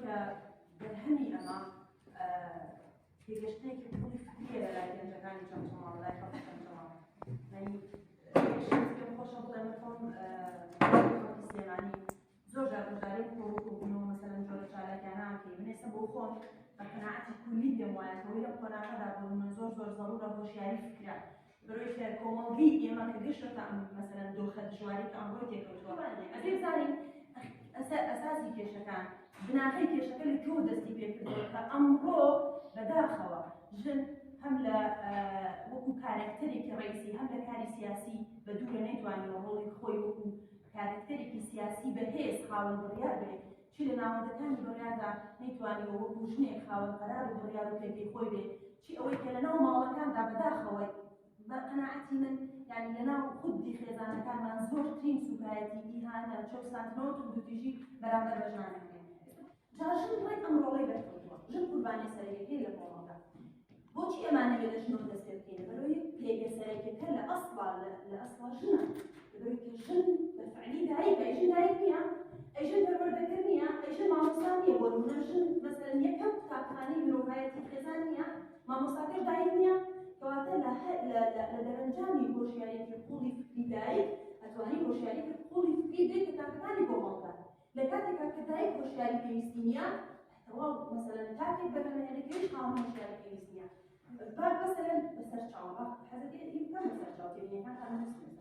كبرهني أما پێگەشتێکی پوڵی فکریە لە لای گەنجەکانی جەمجەماڵ لای خەڵکی جەمجەماڵ یعنی پێم خۆشە بڵێم خۆم خەڵکی سلێمانی زۆر جار ڕۆژدارەی کۆبوونەوە مەسەلەن جۆرە چالاکیانە کەی من ئێستا بۆ خۆم بە قەناعەتی کولی پێم وایە کەوەی لەم قۆناغەدا بۆ من زۆر زەڕورە هۆشیاری فکرە بەرەوەی کە کۆمەڵگەی ئێمە کە گەشتە مەسەلەن دۆخە دژواری کە ئەمڕۆ تێکەوتووە ئەبێ بزانین ئەساسی کێشەکان بناغی کێشەکە لە کۆ دەستی پێکردووە کە ئەمڕۆ بەداخەوە ژن هەم لە وەکو کارکتەرێکی ڕئیسی هەم لە کاری سیاسی بە دوورە نەیتوانێتەوە ڕۆڵی خۆی وەکو کارکتەرێکی سیاسی بەهێز خاوەن بڕیار بێت چی لە ناوەندەکانی بڕیاردا نەیتوانێتەوە وەکو ژنێک خاوەن قەرار و بڕیار و پێگەی خۆی بێت چی ئەوەی کە لەناو ماڵەکاندا بەداخەوەی بە قەناعەتی من یعنی لەناو خودی خێزانەکانمان زۆرترین سوکایەتی ئیهانە چەوساندنەوە و دوتیژی بەرامبەر بە ژنانەکەین جا ژن بڵێن ئەم ڕۆڵەی بەرکەوتووە ژن قوربانی سەرەکیەکەی لە کۆمەڵگا بۆچی ئەمانە لە ژنەوە دەست پێ بکەین بەرەوەی پێگە سەرەکیەکە لە ئەسڵا ژنە بەرەوەی کە ژن بەفعلی دایکە ئەی ژن دایک نییە ئەی ژن پەروەردەکەر نییە ئەی ژن مامۆستا نییە بۆ نمونە ژن مەسەلەن یەکەم قوتابخانەی مرۆڤایەتی خێزان نییە مامۆستاکەش دایک نییە کەواتە لە دەرەنجامی هۆشیارێکی قوڵی فکری دایک ئەتوانی هۆشیارێکی قوڵی فکری دایک کە تاکەکانی کۆمەڵگا لە کاتێکا کە دایک هۆشیاری پێویستی نییە تەواو مەسەلەن تاکێک بەرهەمهێنەرەکەیش خاوەن هۆشیاری پێویستی نییە مەسەلەن بەسەر چاو حەزەکەی بکەم بەسەر چاو تێبینیەکان تا نەسوێت